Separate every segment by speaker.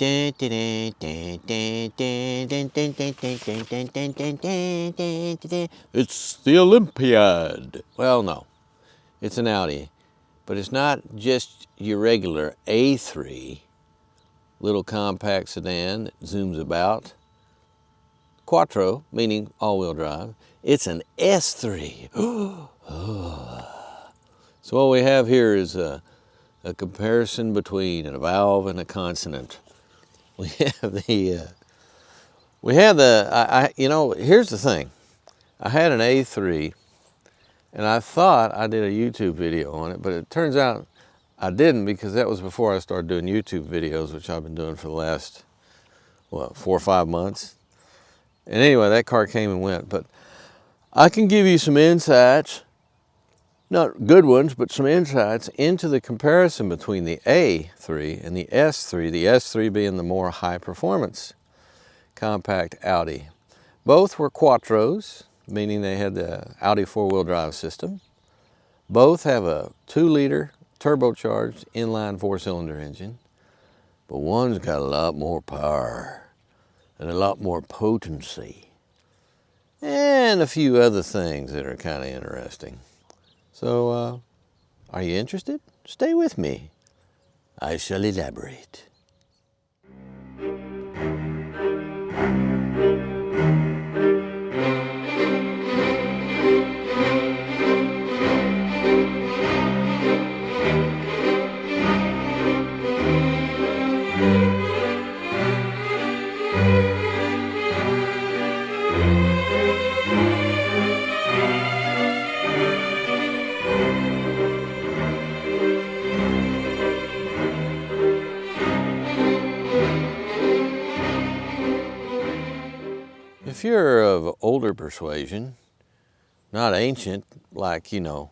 Speaker 1: It's the Olympiad. Well, no, it's an Audi, but it's not just your regular A3, little compact sedan that zooms about. Quattro, meaning all-wheel drive. It's an S3. So what we have here is a comparison between a valve and a consonant. We have here's the thing. I had an A3 and I thought I did a YouTube video on it, but it turns out I didn't, because that was before I started doing YouTube videos, which I've been doing for the last, 4 or 5 months. And anyway, that car came and went, but I can give you some insights, not good ones, but some insights into the comparison between the A3 and the S3, the S3 being the more high performance compact Audi. Both were Quattros, meaning they had the Audi 4-wheel drive system. Both have a 2-liter turbocharged inline 4-cylinder engine, but one's got a lot more power and a lot more potency and a few other things that are kind of interesting. So, are you interested? Stay with me. I shall elaborate. If you're of older persuasion, not ancient like, the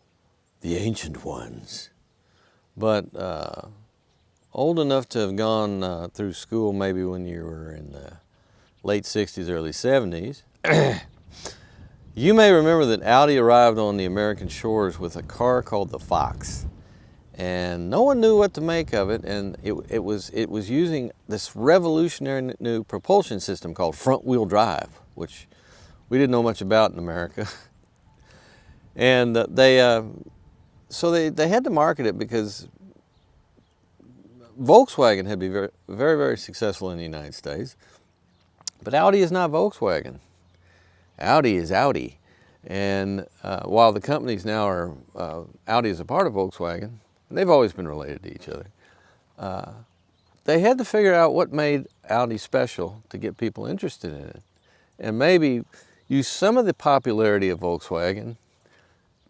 Speaker 1: ancient ones, but old enough to have gone through school maybe when you were in the late 60s, early 70s, you may remember that Audi arrived on the American shores with a car called the Fox. And no one knew what to make of it, and it was using this revolutionary new propulsion system called front-wheel drive, which we didn't know much about in America. And they had to market it because Volkswagen had been very, very, very successful in the United States, but Audi is not Volkswagen. Audi is Audi, and while the companies now are Audi is a part of Volkswagen. They've always been related to each other. They had to figure out what made Audi special to get people interested in it, and maybe use some of the popularity of Volkswagen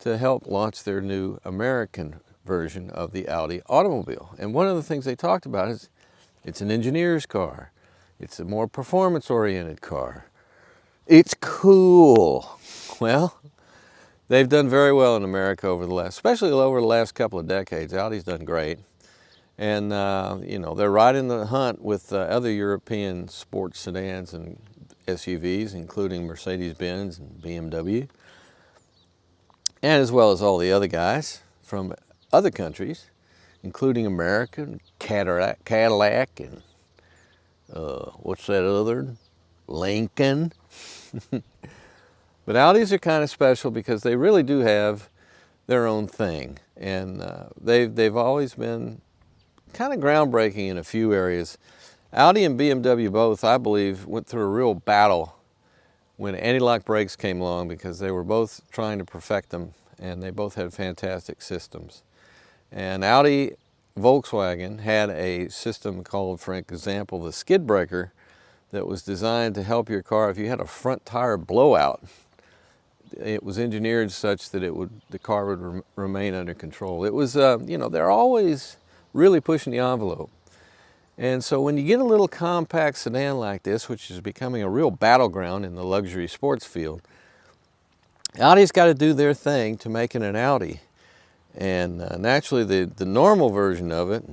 Speaker 1: to help launch their new American version of the Audi automobile. And one of the things they talked about is it's an engineer's car. It's a more performance-oriented car. It's cool. Well, they've done very well in America especially over the last couple of decades. Audi's done great. And, they're right in the hunt with other European sports sedans and SUVs, including Mercedes-Benz and BMW, and as well as all the other guys from other countries, including America, and Cadillac, and what's that other? Lincoln. But Audis are kind of special because they really do have their own thing, and they've always been kind of groundbreaking in a few areas. Audi and BMW both, I believe, went through a real battle when anti-lock brakes came along, because they were both trying to perfect them, and they both had fantastic systems. And Audi Volkswagen had a system called, for example, the skid breaker, that was designed to help your car if you had a front tire blowout. It was engineered such that the car would remain under control. It was, they're always really pushing the envelope. And so when you get a little compact sedan like this, which is becoming a real battleground in the luxury sports field, Audi's got to do their thing to make it an Audi. And naturally, the normal version of it,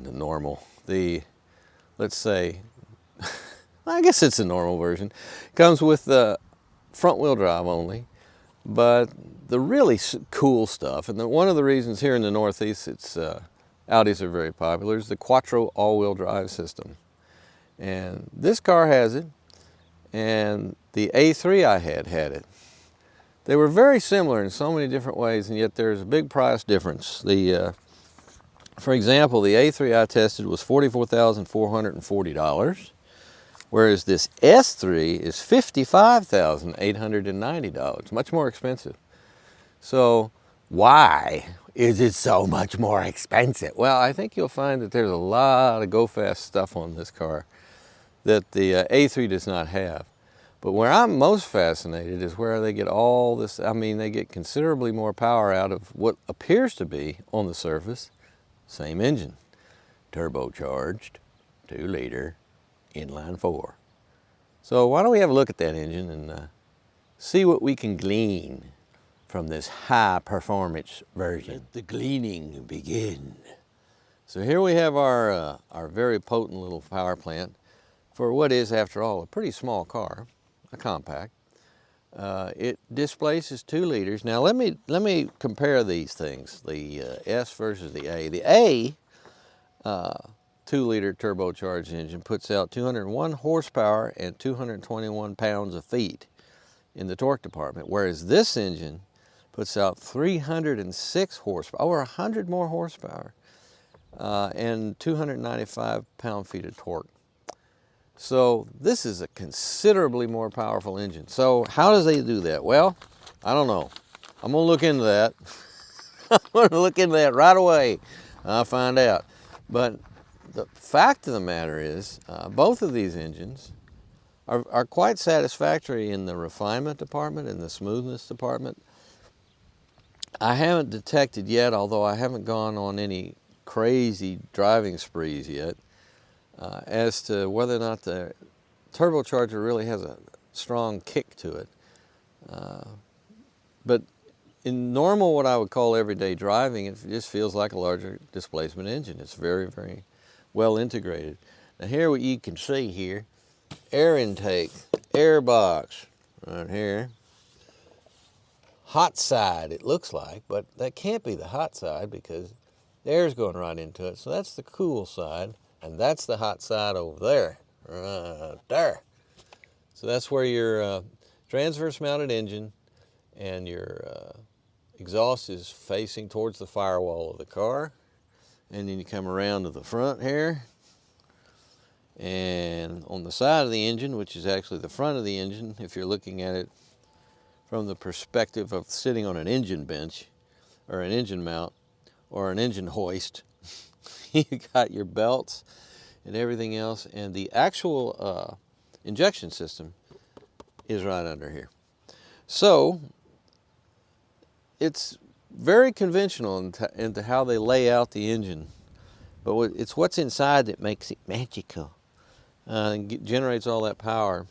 Speaker 1: let's say, I guess it's a normal version, comes with the front-wheel drive only. But the really cool stuff, and one of the reasons here in the Northeast Audis are very popular, is the Quattro all-wheel drive system. And this car has it, and the A3 I had it. They were very similar in so many different ways, and yet there's a big price difference. For example, the A3 I tested was $44,440, whereas this S3 is $55,890, much more expensive. So why is it so much more expensive? Well, I think you'll find that there's a lot of go-fast stuff on this car that the A3 does not have. But where I'm most fascinated is where they get all this, I mean, they get considerably more power out of what appears to be, on the surface, same engine. Turbocharged, 2-liter, inline 4. So why don't we have a look at that engine and see what we can glean from this high performance version. Let the gleaning begin. So here we have our very potent little power plant for what is, after all, a pretty small car, a compact. It displaces 2 liters. Now let me compare these things, the S versus the A. The A 2-liter turbocharged engine puts out 201 horsepower and 221 pounds of feet in the torque department, whereas this engine puts out 306 horsepower, over 100 more horsepower, and 295 pound-feet of torque. So this is a considerably more powerful engine. So how does they do that? Well, I don't know. I'm gonna look into that. I'm gonna look into that right away. I'll find out. But the fact of the matter is, both of these engines are quite satisfactory in the refinement department and the smoothness department. I haven't detected yet, although I haven't gone on any crazy driving sprees yet, as to whether or not the turbocharger really has a strong kick to it. But in normal, what I would call everyday driving, it just feels like a larger displacement engine. It's very, very well integrated. Now here what you can see here, air intake, air box right here. Hot side, it looks like, but that can't be the hot side because the air's going right into it. So that's the cool side, and that's the hot side over there, right there. So that's where your transverse mounted engine and your exhaust is facing towards the firewall of the car. And then you come around to the front here, and on the side of the engine, which is actually the front of the engine, if you're looking at it from the perspective of sitting on an engine bench or an engine mount or an engine hoist, you got your belts and everything else, and the actual injection system is right under here. So it's very conventional into how they lay out the engine, but it's what's inside that makes it magical and generates all that power.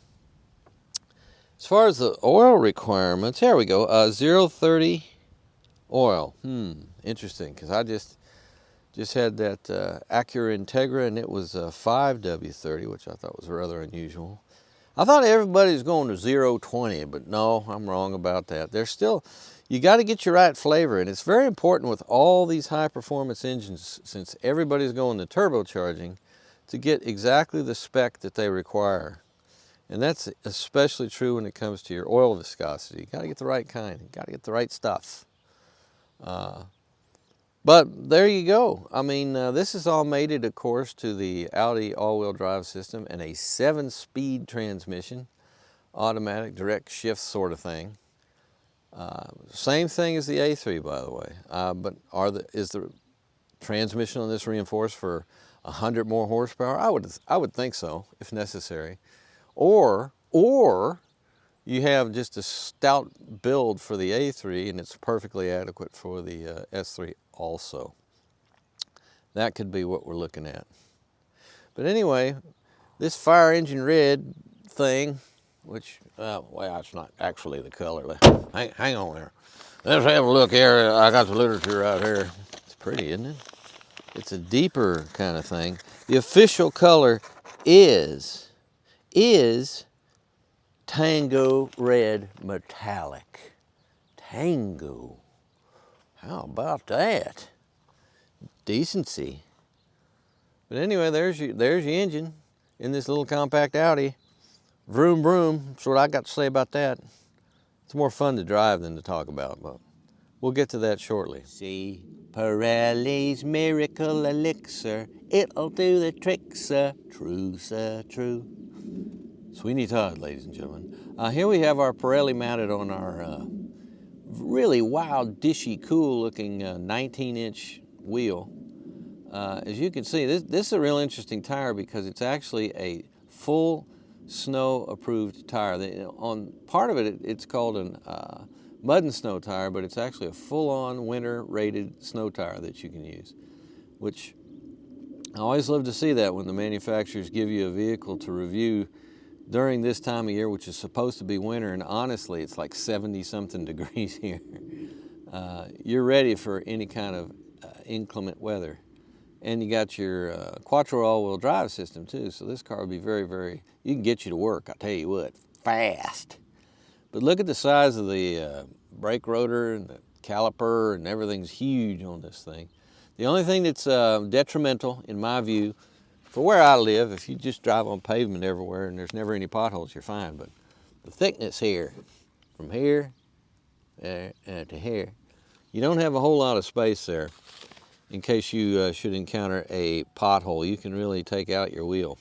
Speaker 1: As far as the oil requirements, here we go, 030 oil. Interesting, because I just had that Acura Integra, and it was 5W30, which I thought was rather unusual. I thought everybody's going to 020, but no, I'm wrong about that. There's still, you got to get your right flavor, and it's very important with all these high-performance engines, since everybody's going to turbocharging, to get exactly the spec that they require. And that's especially true when it comes to your oil viscosity. You got to get the right kind. You got to get the right stuff. But there you go. I mean, this is all mated, of course, to the Audi all-wheel drive system and a 7-speed transmission, automatic direct shift sort of thing. Same thing as the A3, by the way. But is the transmission on this reinforced for 100 more horsepower? I would think so, if necessary. Or you have just a stout build for the A3 and it's perfectly adequate for the S3 also. That could be what we're looking at. But anyway, this fire engine red thing, which, well, it's not actually the color. Hang on there. Let's have a look here. I got the literature right here. It's pretty, isn't it? It's a deeper kind of thing. The official color is Tango Red Metallic. Tango. How about that? Decency. But anyway, there's your engine. in this little compact Audi. Vroom, vroom. That's what I got to say about that. It's more fun to drive than to talk about, but we'll get to that shortly. See, Pirelli's miracle elixir, it'll do the trick, sir. True, sir, true. Sweeney Todd, ladies and gentlemen. Here we have our Pirelli mounted on our really wild, dishy, cool-looking 19-inch wheel. As you can see, this is a real interesting tire because it's actually a full snow-approved tire. On part of it, it's called an mud and snow tire, but it's actually a full-on winter-rated snow tire that you can use, which I always love to see that when the manufacturers give you a vehicle to review during this time of year, which is supposed to be winter, and honestly, it's like 70-something degrees here. You're ready for any kind of inclement weather. And you got your Quattro all-wheel drive system too, so this car will be very, very, you can get you to work, I tell you what, fast. But look at the size of the brake rotor and the caliper, and everything's huge on this thing. The only thing that's detrimental, in my view, for where I live, if you just drive on pavement everywhere and there's never any potholes, you're fine, but the thickness here, from here to here, you don't have a whole lot of space there. In case you should encounter a pothole, you can really take out your wheel.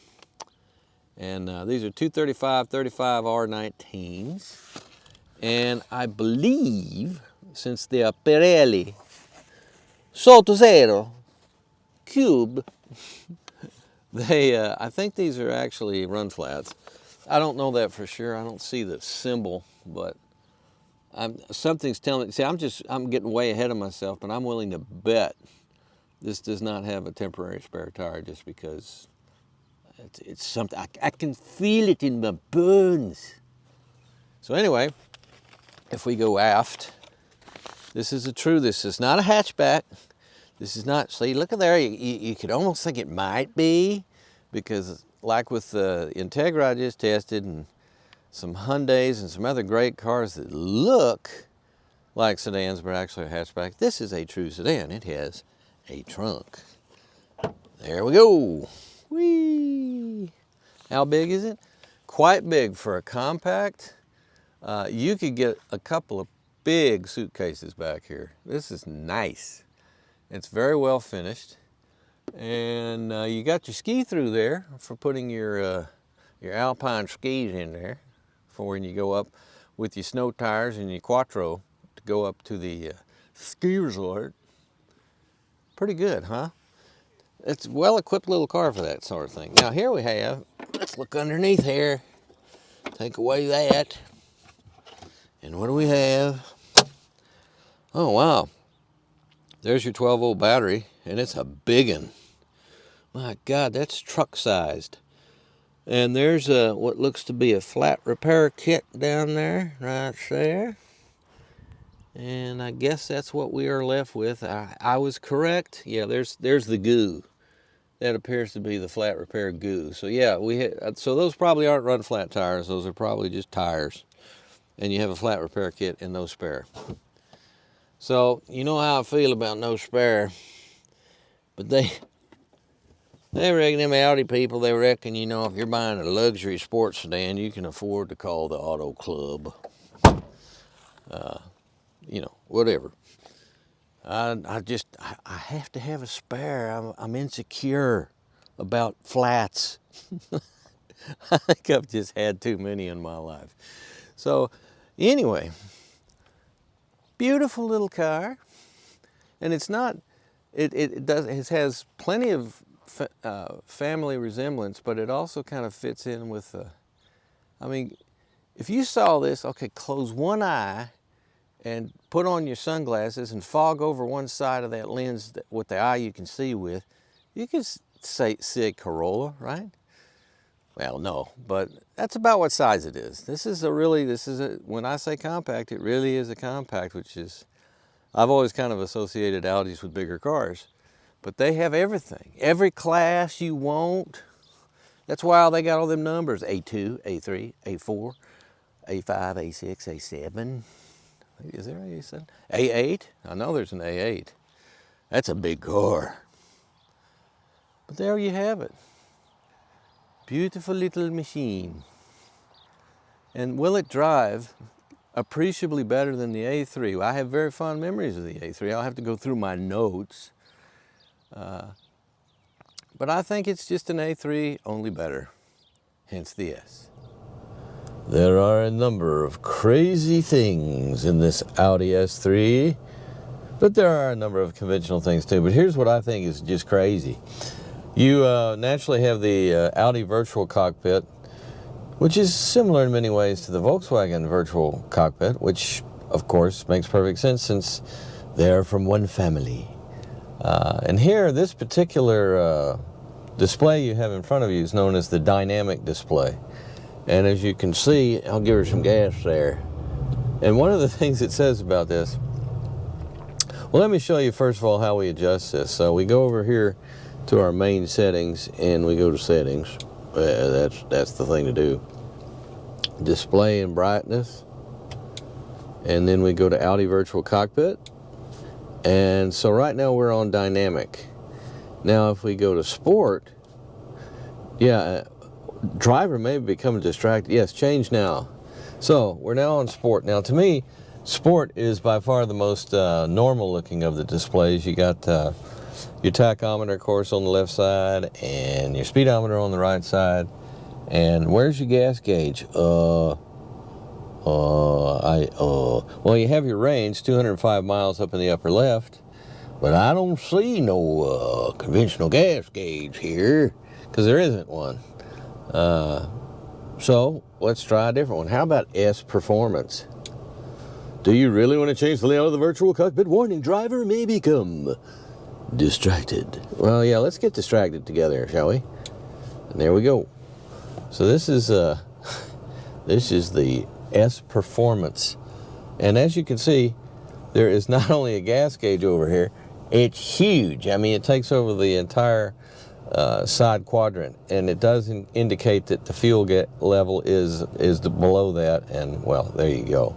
Speaker 1: And these are 235 R19s. And I believe, since they are Pirelli Sotto Zero Cube, I think these are actually run flats. I don't know that for sure. I don't see the symbol, but something's telling me. See, I'm getting way ahead of myself, but I'm willing to bet this does not have a temporary spare tire just because it's something, I can feel it in my bones. So anyway, if we go aft, this is not a hatchback. This is not, see, look at there, you could almost think it might be, because like with the Integra I just tested and some Hyundais and some other great cars that look like sedans but actually a hatchback, this is a true sedan. It has a trunk. There we go. Whee! How big is it? Quite big for a compact. You could get a couple of big suitcases back here. This is nice. It's very well finished. And you got your ski through there for putting your alpine skis in there for when you go up with your snow tires and your Quattro to go up to the ski resort. Pretty good, huh? It's a well-equipped little car for that sort of thing. Now here we have, let's look underneath here. Take away that. And what do we have? Oh, wow. There's your 12-volt battery, and it's a big one. My God, that's truck-sized. And there's what looks to be a flat repair kit down there, right there. And I guess that's what we are left with. I was correct. Yeah, there's the goo. That appears to be the flat repair goo. So yeah, so those probably aren't run flat tires. Those are probably just tires. And you have a flat repair kit and no spare. So you know how I feel about no spare. But they reckon, them Audi people, they reckon, you know, if you're buying a luxury sports sedan, you can afford to call the auto club. You know, whatever. I have to have a spare. I'm insecure about flats. I think I've just had too many in my life. So anyway, beautiful little car. And it's not, it has plenty of family resemblance, but it also kind of fits in with, I mean, if you saw this, okay, close one eye and put on your sunglasses and fog over one side of that lens with the eye you can see with, you could see Corolla, right? Well, no, but that's about what size it is. When I say compact, it really is a compact, which is, I've always kind of associated Audis with bigger cars, but they have everything. Every class you want. That's why they got all them numbers, A2, A3, A4, A5, A6, A7. Is there an A7? A8? I know there's an A8. That's a big car. But there you have it. Beautiful little machine. And will it drive appreciably better than the A3? I have very fond memories of the A3. I'll have to go through my notes. But I think it's just an A3, only better. Hence the S. There are a number of crazy things in this Audi S3, but there are a number of conventional things too. But here's what I think is just crazy. You naturally have the Audi virtual cockpit, which is similar in many ways to the Volkswagen virtual cockpit, which of course makes perfect sense since they're from one family. And here, this particular display you have in front of you is known as the dynamic display. And as you can see, I'll give her some gas there. And one of the things it says about this, well, let me show you first of all how we adjust this. So we go over here to our main settings and we go to settings. That's the thing to do. Display and brightness. And then we go to Audi Virtual Cockpit. And so right now we're on dynamic. Now if we go to sport, driver may become distracted. Yes, change now. So we're now on sport. Now to me, sport is by far the most normal looking of the displays. You got your tachometer, of course, on the left side, and your speedometer on the right side. And where's your gas gauge? Well, you have your range, 205 miles up in the upper left, but I don't see no conventional gas gauge here, because there isn't one. So let's try a different one. How about S Performance? Do you really want to change the layout of the virtual cockpit? Warning, driver may become distracted. Well, yeah, let's get distracted together, shall we? And there we go. So this is the S Performance. And as you can see, there is not only a gas gauge over here, it's huge. I mean, it takes over the entire side quadrant, and it does indicate that the fuel level is below that, and well, there you go.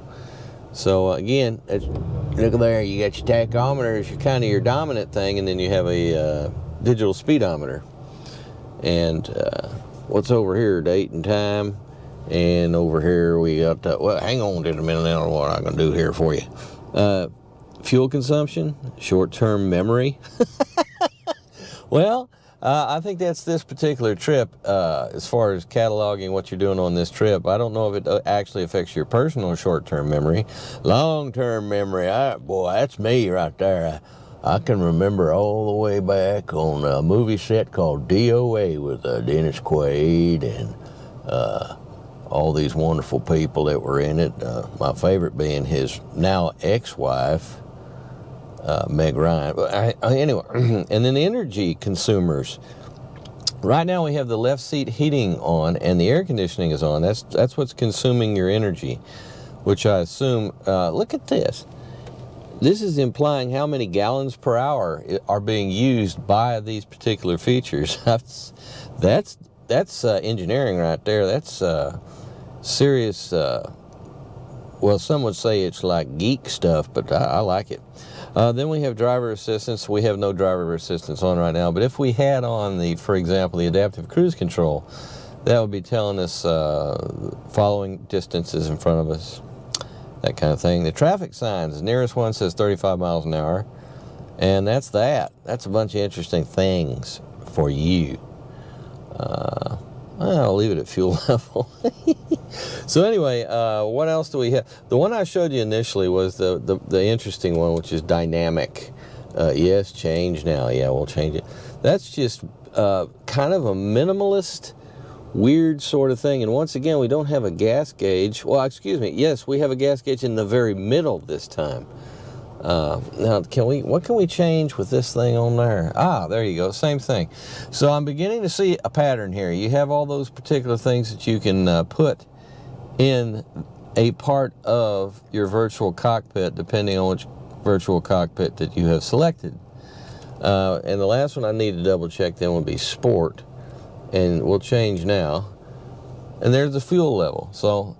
Speaker 1: So again, look there, you got your tachometer as your dominant thing, and then you have a digital speedometer. And what's over here? Date and time. And over here we got, well, hang on just a minute now, what I'm going to do here for you. Fuel consumption, short-term memory. Well, I think that's this particular trip, as far as cataloging what you're doing on this trip. I don't know if it actually affects your personal short-term memory. Long-term memory, boy, that's me right there. I can remember all the way back on a movie set called DOA with Dennis Quaid and all these wonderful people that were in it. My favorite being his now ex-wife, Meg Ryan. But anyway, and then the energy consumers. Right now we have the left seat heating on and the air conditioning is on. That's what's consuming your energy, which I assume, look at this. This is implying how many gallons per hour are being used by these particular features. That's engineering right there. That's serious, well, some would say it's like geek stuff, but I like it. Then we have driver assistance. We have no driver assistance on right now, but if we had on for example, the adaptive cruise control, that would be telling us following distances in front of us, that kind of thing. The traffic signs, the nearest one says 35 miles an hour, and that's that. That's a bunch of interesting things for you. I'll leave it at fuel level. So anyway, what else do we have? The one I showed you initially was the interesting one, which is dynamic. Yes, change now. Yeah, we'll change it. That's just kind of a minimalist, weird sort of thing. And once again, we don't have a gas gauge. Well, excuse me. Yes, we have a gas gauge in the very middle this time. Now, what can we change with this thing on there? There you go, same thing. So I'm beginning to see a pattern here. You have all those particular things that you can put in a part of your virtual cockpit, depending on which virtual cockpit that you have selected. And the last one I need to double check then would be Sport, and we'll change now. And there's the fuel level. So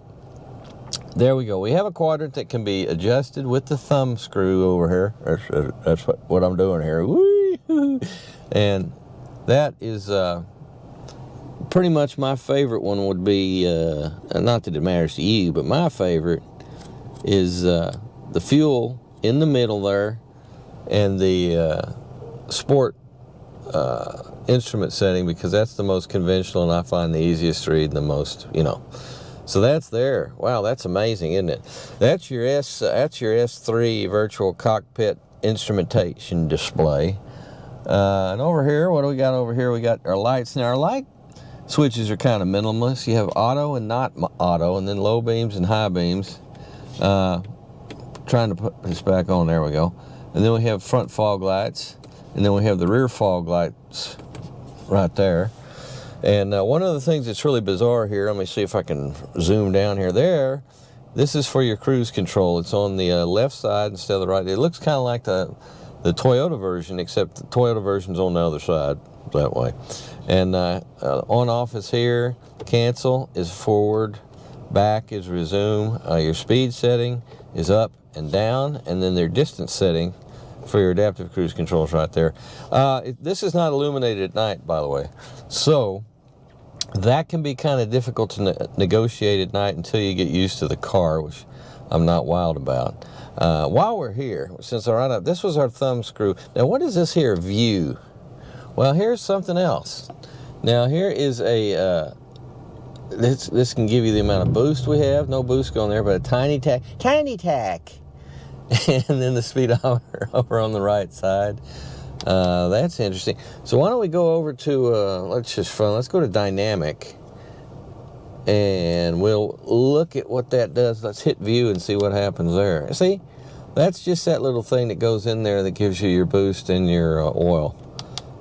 Speaker 1: there we go. We have a quadrant that can be adjusted with the thumb screw over here. That's what I'm doing here. Woo! And that is pretty much my favorite one would be, not that it matters to you, but my favorite is the fuel in the middle there, and the sport instrument setting, because that's the most conventional and I find the easiest to read and the most, So that's there. Wow, that's amazing, isn't it? That's your S3 virtual cockpit instrumentation display. And over here, what do we got over here? We got our lights. Now, our light switches are kind of minimalist. You have auto and not auto, and then low beams and high beams. Trying to put this back on. There we go. And then we have front fog lights, and then we have the rear fog lights right there. And one of the things that's really bizarre here, let me see if I can zoom down here. This is for your cruise control. It's on the left side instead of the right. It looks kind of like the Toyota version, except the Toyota version's on the other side that way. And on off is here. Cancel is forward. Back is resume. Your speed setting is up and down, and then their distance setting for your adaptive cruise controls right there. This is not illuminated at night, by the way, so that can be kind of difficult to negotiate at night until you get used to the car, which I'm not wild about. While we're here, since this was our thumb screw. Now, what is this here? View. Well, here's something else. Now, here is a this can give you the amount of boost we have. No boost going there, but a tiny tack. And then the speedometer over on the right side. That's interesting. So why don't we go over to, let's go to dynamic, and we'll look at what that does. Let's hit view and see what happens there. See, that's just that little thing that goes in there that gives you your boost and your oil,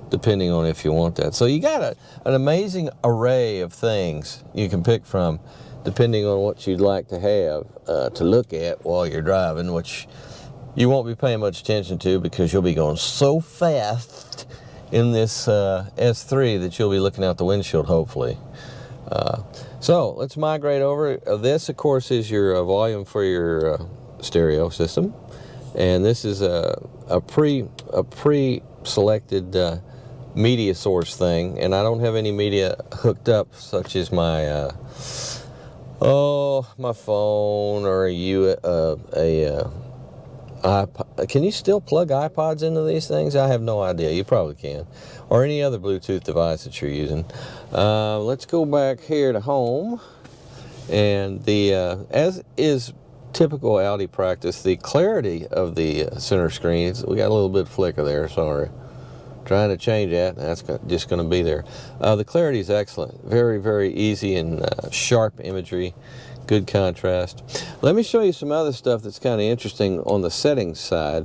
Speaker 1: depending on if you want that. So you got an amazing array of things you can pick from, depending on what you'd like to have to look at while you're driving, which you won't be paying much attention to because you'll be going so fast in this S3 that you'll be looking out the windshield, hopefully. So let's migrate over. This, of course, is your volume for your stereo system, and this is a pre-selected media source thing, and I don't have any media hooked up, such as my my phone or a iPod. Can you still plug iPods into these things? I have no idea. You probably can. Or any other Bluetooth device that you're using. Let's go back here to home. And as is typical Audi practice, the clarity of the center screen, we got a little bit of flicker there, sorry. Trying to change that, that's just going to be there. The clarity is excellent. Very, very easy and sharp imagery. Good contrast. Let me show you some other stuff that's kind of interesting on the settings side.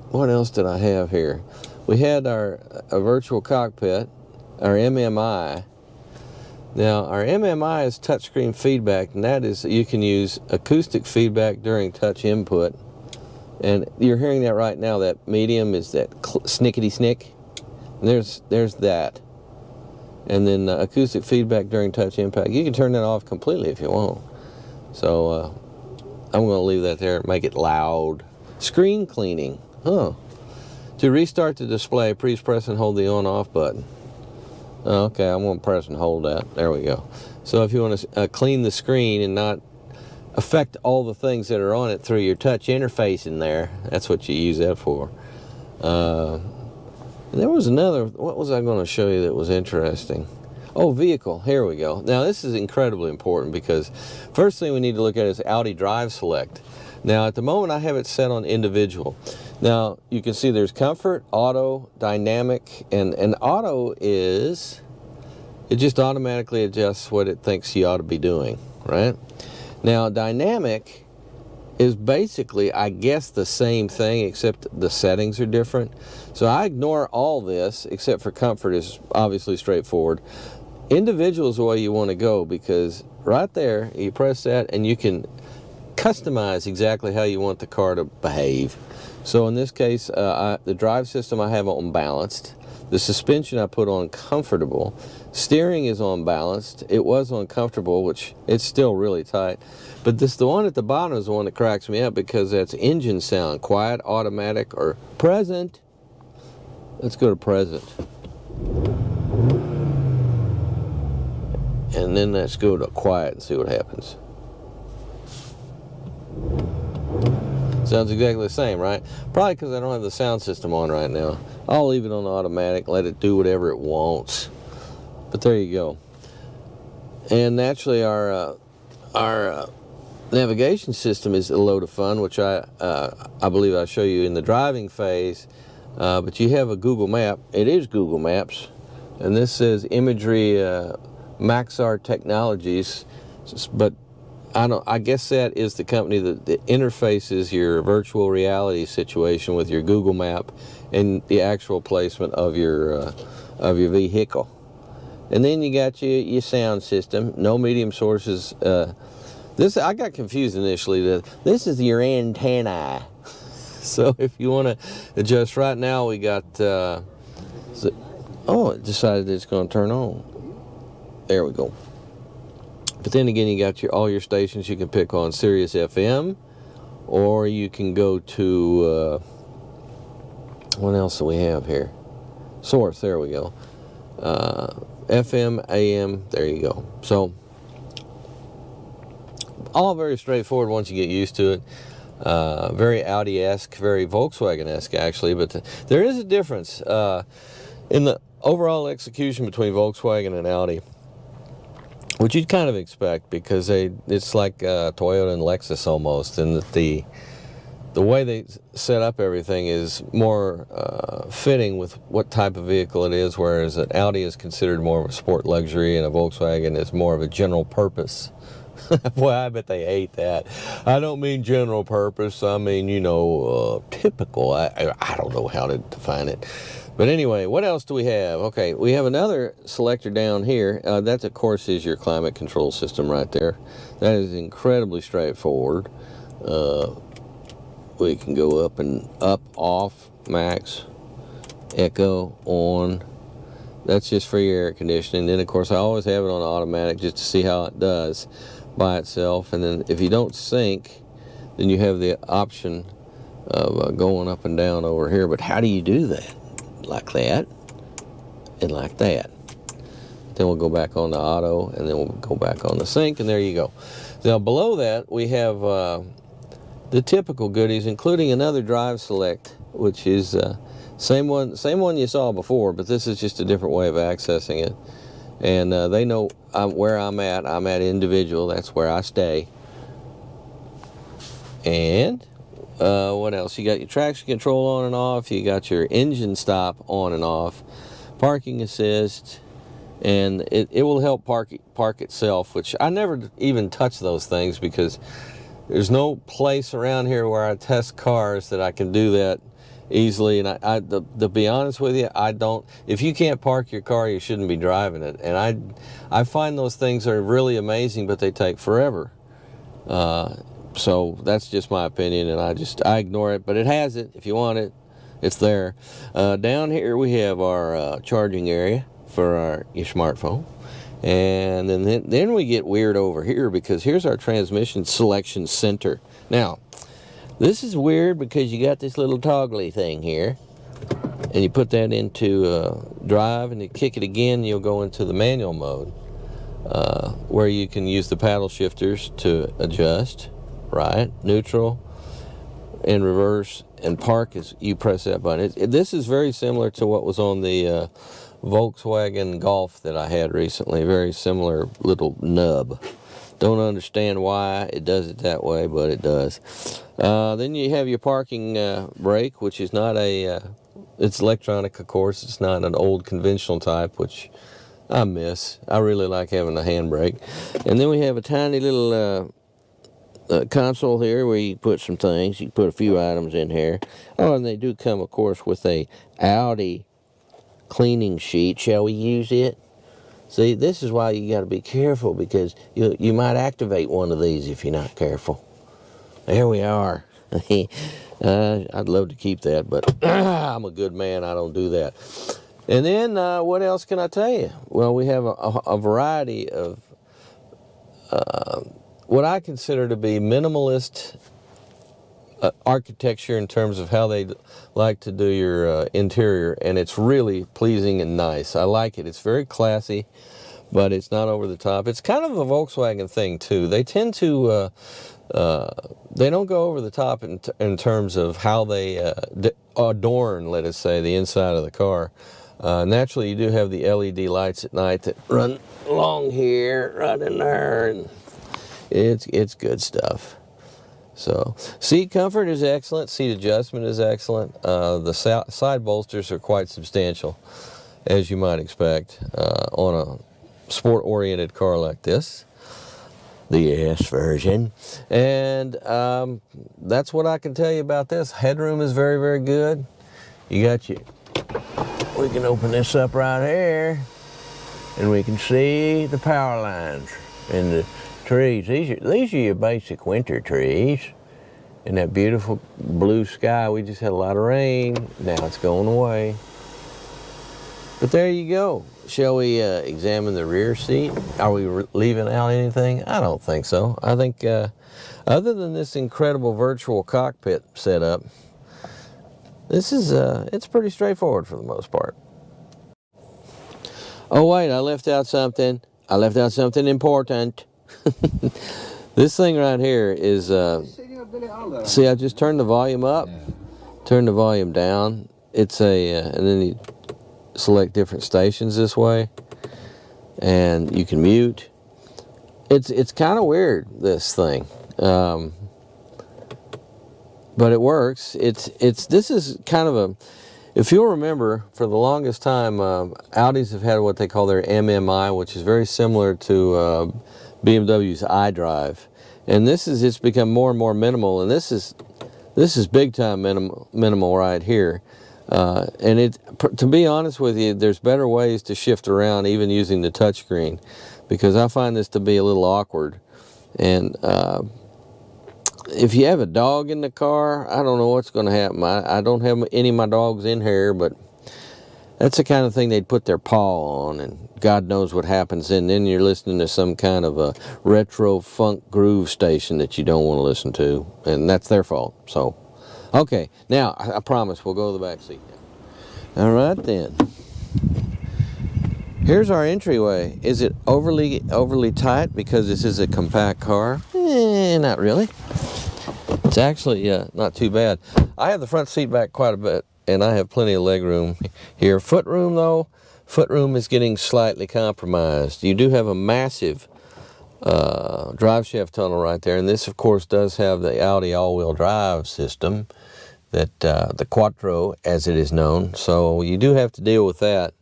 Speaker 1: What else did I have here? We had our virtual cockpit, our MMI. Now, our MMI is touchscreen feedback, and that is, you can use acoustic feedback during touch input. And you're hearing that right now. That medium is that snickety snick. And there's that. And then acoustic feedback during touch impact. You can turn that off completely if you want. So I'm going to leave that there. Make it loud. Screen cleaning. To restart the display, please press and hold the on-off button. Okay, I'm going to press and hold that. There we go. So if you want to clean the screen and not affect all the things that are on it through your touch interface in there, that's what you use that for. There was another, what was I going to show you that was interesting? Oh, vehicle, here we go. Now this is incredibly important because first thing we need to look at is Audi Drive Select. Now at the moment I have it set on individual. Now you can see there's comfort, auto, dynamic, and auto is, it just automatically adjusts what it thinks you ought to be doing, right? Now dynamic is basically, I guess, the same thing, except the settings are different. So I ignore all this, except for comfort is obviously straightforward. Individual is the way you want to go, because right there, you press that and you can customize exactly how you want the car to behave. So in this case, the drive system I have on balanced. The suspension I put on comfortable. Steering is on balanced. It was on comfortable, which it's still really tight. But the one at the bottom is the one that cracks me up because that's engine sound. Quiet, automatic, or present. Let's go to present. And then let's go to quiet and see what happens. Sounds exactly the same, right? Probably because I don't have the sound system on right now. I'll leave it on automatic, let it do whatever it wants. But there you go. And naturally, our navigation system is a load of fun, which I believe I'll show you in the driving phase. But you have a Google Map. It is Google Maps, and this says Imagery Maxar Technologies. But I guess that is the company that interfaces your virtual reality situation with your Google Map and the actual placement of your vehicle. And then you got your sound system. No medium sources. I got confused initially. This is your antenna. So if you want to adjust, right now we got. It decided it's going to turn on. There we go. But then again, you got all your stations you can pick on: Sirius FM, or you can go to what else do we have here? Source. There we go. FM, AM. There you go. So all very straightforward once you get used to it. Very Audi-esque, very Volkswagen-esque actually. But there is a difference in the overall execution between Volkswagen and Audi, which you'd kind of expect, because it's like Toyota and Lexus almost, and that the way they set up everything is more fitting with what type of vehicle it is, whereas an Audi is considered more of a sport luxury and a Volkswagen is more of a general purpose. Boy, I bet they hate that. I don't mean general purpose, I mean, typical. I don't know how to define it. But anyway, what else do we have? Okay, we have another selector down here. That, of course, is your climate control system right there. That is incredibly straightforward. We can go up and up, off, max, echo, on. That's just for your air conditioning. Then, of course, I always have it on automatic just to see how it does by itself. And then if you don't sync, then you have the option of going up and down over here. But how do you do that? Like that and like that. Then we'll go back on the auto, and then we'll go back on the sync, and there you go. Now below that we have the typical goodies, including another drive select, which is same one you saw before, but this is just a different way of accessing it. And they know where I'm at. I'm at individual. That's where I stay. And what else? You got your traction control on and off. You got your engine stop on and off. Parking assist. And it will help park itself, which I never even touch those things because there's no place around here where I test cars that I can do that easily. And to be honest with you, I don't. If you can't park your car, you shouldn't be driving it. And I find those things are really amazing, but they take forever. So that's just my opinion, and I ignore it. But it has it. If you want it, it's there. Down here we have our charging area for your smartphone. And then we get weird over here, because here's our transmission selection center. Now, this is weird because you got this little toggly thing here, and you put that into drive, and you kick it again, you'll go into the manual mode, where you can use the paddle shifters to adjust, right, neutral, and reverse, and park as you press that button. This is very similar to what was on the Volkswagen Golf that I had recently. Very similar little nub. Don't understand why it does it that way, but it does. Then you have your parking brake, which is not it's electronic, of course. It's not an old conventional type, which I miss. I really like having a handbrake. And then we have a tiny little console here where you put some things. You can put a few items in here. Oh, and they do come, of course, with a Audi cleaning sheet. Shall we use it? See, this is why you got to be careful, because you might activate one of these if you're not careful. There we are. I'd love to keep that, but I'm a good man. I don't do that. And then what else can I tell you? Well, we have a variety of what I consider to be minimalist architecture in terms of how they like to do your interior, and it's really pleasing and nice. I like it. It's very classy, but it's not over the top. It's kind of a Volkswagen thing too. They tend to they don't go over the top in terms of how they adorn, let us say, the inside of the car. Naturally, you do have the LED lights at night that run along here, right in there, and it's good stuff. So, seat comfort is excellent. Seat adjustment is excellent. The side bolsters are quite substantial, as you might expect on a sport-oriented car like this, the S version. And that's what I can tell you about this. Headroom is very, very good. You got your... We can open this up right here, and we can see the power lines and the trees. These are your basic winter trees. And that beautiful blue sky. We just had a lot of rain. Now it's going away. But there you go. Shall we examine the rear seat? Are we leaving out anything? I don't think so. I think other than this incredible virtual cockpit setup, this is it's pretty straightforward for the most part. Oh wait, I left out something. I left out something important. This thing right here is, see, I just turned the volume up, turned the volume down. It's and then you select different stations this way, and you can mute. It's kind of weird, this thing, but it works. This is kind of a, if you'll remember, for the longest time, Audis have had what they call their MMI, which is very similar to BMW's iDrive, and it's become more and more minimal, and this is big time minimal right here. And to be honest with you, there's better ways to shift around even using the touchscreen, because I find this to be a little awkward. And if you have a dog in the car, I don't know what's going to happen. I don't have any of my dogs in here, but that's the kind of thing they'd put their paw on, and God knows what happens. And then you're listening to some kind of a retro funk groove station that you don't want to listen to, and that's their fault. So, okay, now I promise we'll go to the back seat now. All right then. Here's our entryway. Is it overly tight because this is a compact car? Not really. It's actually not too bad. I have the front seat back quite a bit, and I have plenty of leg room here. Footroom, though, is getting slightly compromised. You do have a massive drive shaft tunnel right there, and this, of course, does have the Audi all-wheel drive system, that the Quattro, as it is known. So you do have to deal with that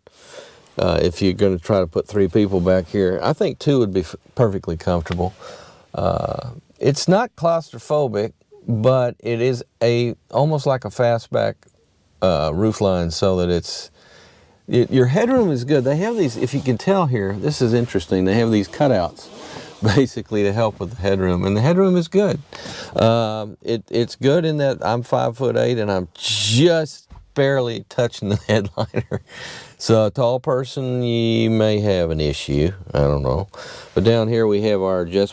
Speaker 1: if you're going to try to put 3 people back here. I think 2 would be perfectly comfortable. It's not claustrophobic, but it is almost like a fastback roofline, so that your headroom is good. They have these, if you can tell here, this is interesting, they have these cutouts basically to help with the headroom, and the headroom is good. It's good in that I'm 5'8" and I'm just barely touching the headliner. So a tall person, you may have an issue, I don't know. But down here we have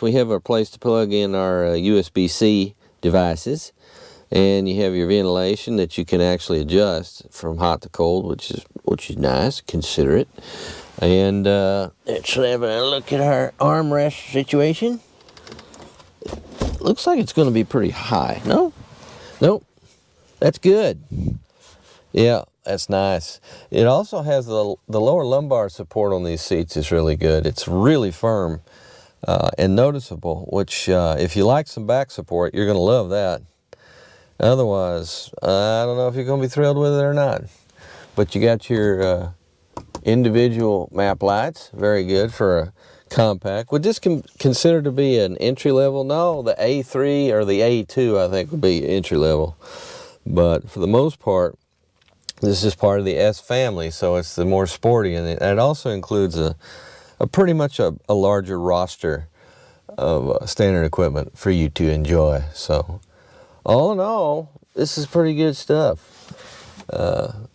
Speaker 1: we have a place to plug in our USB-C devices. And you have your ventilation that you can actually adjust from hot to cold, which is nice, considerate. And let's have a look at our armrest situation. Looks like it's going to be pretty high. No? Nope. That's good. Yeah, that's nice. It also has the lower lumbar support on these seats is really good. It's really firm and noticeable, which if you like some back support, you're going to love that. Otherwise, I don't know if you're going to be thrilled with it or not. But you got your individual map lights, very good for a compact. Would this consider to be an entry level? No, the A3 or the A2 I think would be entry level. But for the most part, this is part of the S family, so it's the more sporty, and it also includes a pretty much a larger roster of standard equipment for you to enjoy. So, all in all, this is pretty good stuff.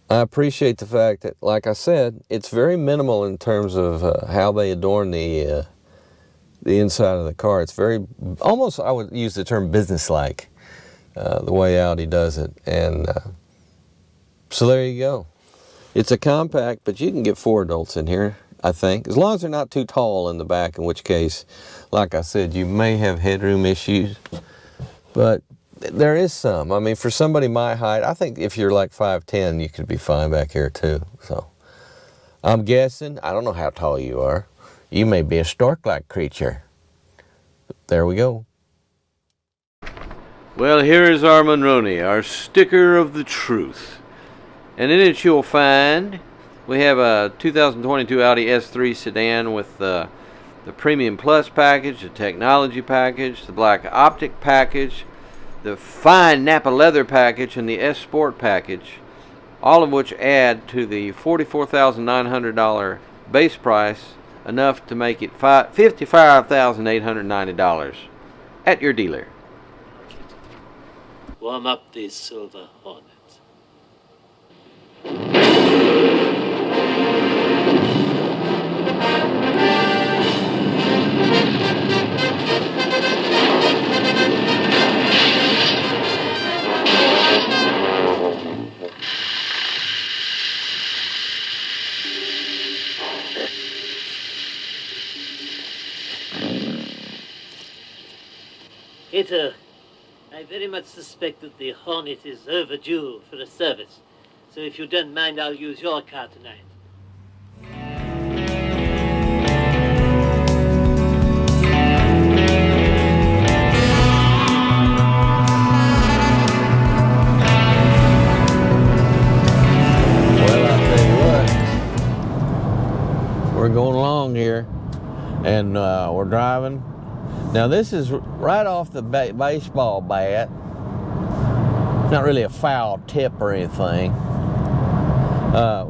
Speaker 1: I appreciate the fact that, like I said, it's very minimal in terms of how they adorn the inside of the car. It's very, almost, I would use the term business-like, the way Audi does it. And so there you go. It's a compact, but you can get 4 adults in here. I think, as long as they're not too tall in the back, in which case, like I said, you may have headroom issues. But there is some. I mean, for somebody my height, I think if you're like 5'10", you could be fine back here too. So I'm guessing, I don't know how tall you are. You may be a stork-like creature. There we go. Well, here is our Monroney, our sticker of the truth. And in it you'll find we have a 2022 Audi A3 sedan with the Premium Plus package, the Technology package, the Black Optic package, the Fine Napa Leather package, and the S Sport package, all of which add to the $44,900 base price, enough to make it $55,890 at your dealer.
Speaker 2: Warm up the Silver Hornet. Peter, I very much suspect that the Hornet is overdue for a service. So if you don't mind, I'll use your car tonight.
Speaker 1: Well, I'll tell you what, we're going along here, and we're driving. Now this is right off the baseball bat. Not really a foul tip or anything.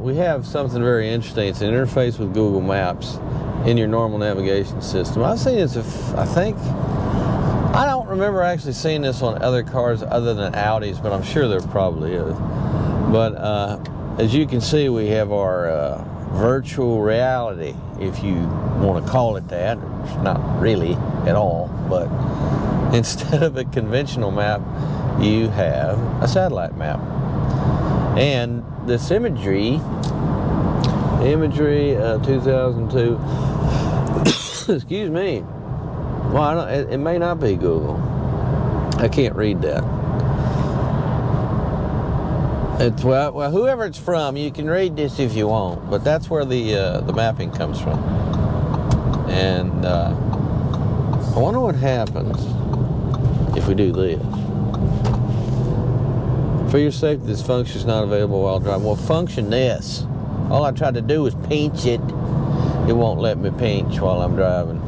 Speaker 1: We have something very interesting. It's an interface with Google Maps in your normal navigation system. I've seen this, I think, I don't remember actually seeing this on other cars other than Audis, but I'm sure there probably is. But as you can see, we have our virtual reality, if you want to call it that. It's not really at all, but instead of a conventional map, you have a satellite map. And this imagery 2002, excuse me, well, it may not be Google. I can't read that. It's, well, whoever it's from, you can read this if you want, but that's where the mapping comes from. And I wonder what happens if we do this. For your safety, this function is not available while driving. Well, function this. All I tried to do was pinch it. It won't let me pinch while I'm driving.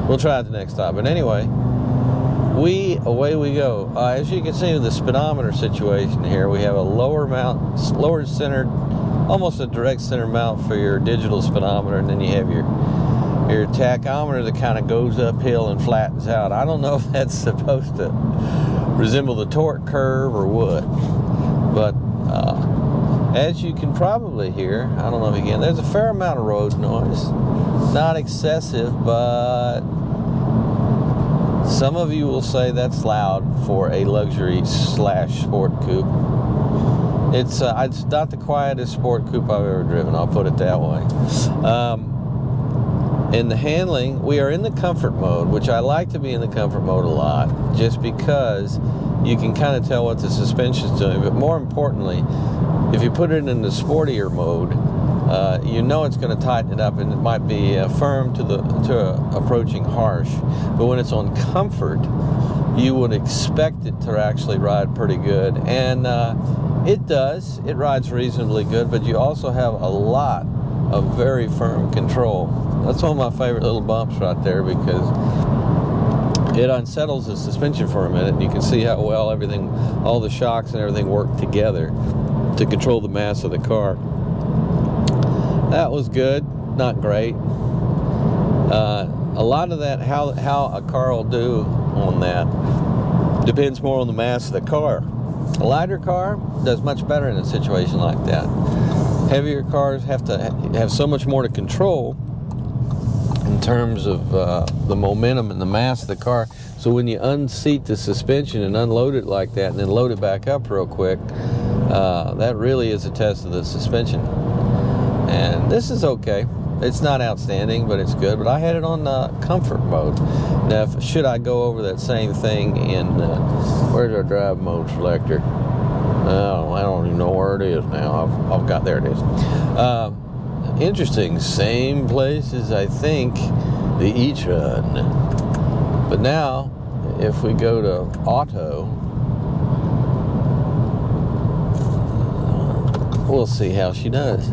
Speaker 1: We'll try it the next time. But anyway, away we go. As you can see with the speedometer situation here, we have a lower centered, almost a direct center mount for your digital speedometer, and then you have your tachometer that kind of goes uphill and flattens out. I don't know if that's supposed to resemble the torque curve or what, but as you can probably hear, I don't know if you can, there's a fair amount of road noise. Not excessive, but some of you will say that's loud for a luxury / sport coupe. It's not the quietest sport coupe I've ever driven, I'll put it that way. In the handling, we are in the comfort mode, which I like to be in the comfort mode a lot, just because you can kind of tell what the suspension's doing. But more importantly, if you put it in the sportier mode, you know it's going to tighten it up, and it might be firm to approaching harsh. But when it's on comfort, you would expect it to actually ride pretty good, and it does. It rides reasonably good, but you also have a lot of very firm control. That's one of my favorite little bumps right there, because it unsettles the suspension for a minute, and you can see how well all the shocks and everything work together to control the mass of the car. That was good, not great. A lot of that, how a car will do on that, depends more on the mass of the car. A lighter car does much better in a situation like that. Heavier cars have to have so much more to control in terms of the momentum and the mass of the car. So when you unseat the suspension and unload it like that and then load it back up real quick, that really is a test of the suspension. And this is okay. It's not outstanding, but it's good. But I had it on comfort mode. Now, should I go over that same thing in, where's our drive mode selector? Oh, I don't even know where it is now. I've got, there it is. Interesting, same place as I think the e-tron. But now, if we go to auto, we'll see how she does.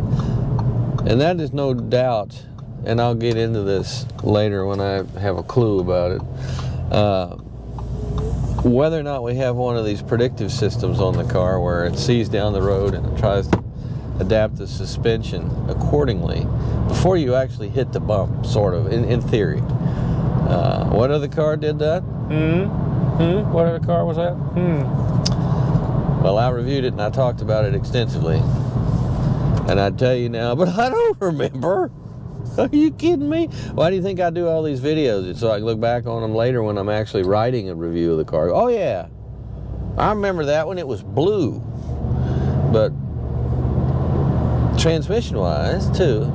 Speaker 1: And that is no doubt, and I'll get into this later when I have a clue about it, whether or not we have one of these predictive systems on the car where it sees down the road and it tries to adapt the suspension accordingly before you actually hit the bump, sort of, in theory. What other car did that? What other car was that? Well, I reviewed it and I talked about it extensively. And I tell you now, but I don't remember. Are you kidding me? Why do you think I do all these videos? It's so I can look back on them later when I'm actually writing a review of the car. Oh yeah, I remember that one. It was blue. But transmission-wise, too,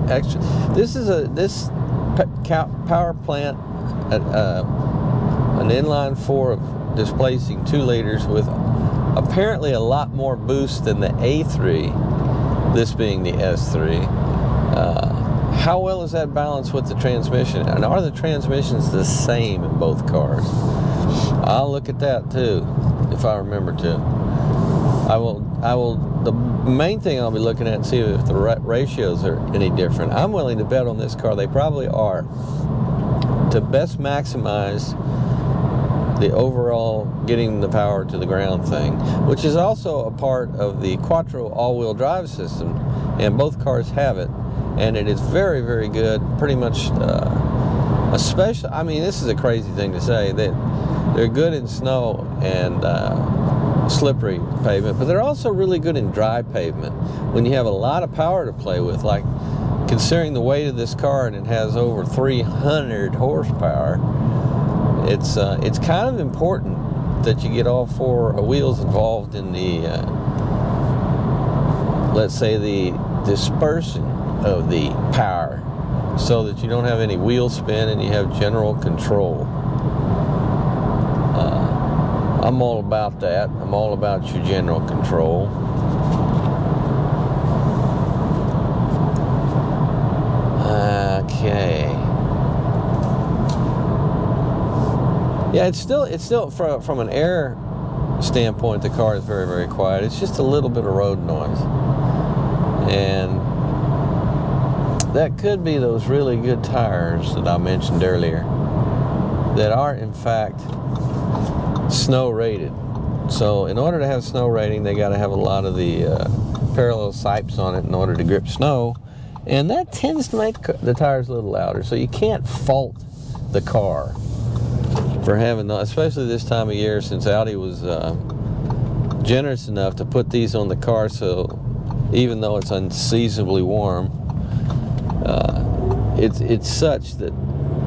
Speaker 1: actually, this power plant, an inline 4 of displacing 2 liters with apparently a lot more boost than the A3. This being the S3. How well is that balanced with the transmission? And are the transmissions the same in both cars? I'll look at that too, if I remember to. The main thing I'll be looking at, see if the ratios are any different. I'm willing to bet on this car they probably are, to best maximize the overall getting the power to the ground thing, which is also a part of the Quattro all-wheel drive system, and both cars have it, and it is very, very good. Pretty much, especially, I mean, this is a crazy thing to say, they're good in snow and slippery pavement, but they're also really good in dry pavement when you have a lot of power to play with. Like, considering the weight of this car, and it has over 300 horsepower, it's kind of important that you get all 4 wheels involved in the, let's say, the dispersion of the power, so that you don't have any wheel spin and you have general control. I'm all about that. I'm all about your general control. Okay. Yeah, it's still from an air standpoint, the car is very, very quiet. It's just a little bit of road noise, and that could be those really good tires that I mentioned earlier that are in fact snow rated. So in order to have snow rating, they got to have a lot of the parallel sipes on it in order to grip snow, and that tends to make the tires a little louder. So you can't fault the car for having, especially this time of year, since Audi was generous enough to put these on the car, so even though it's unseasonably warm, it's such that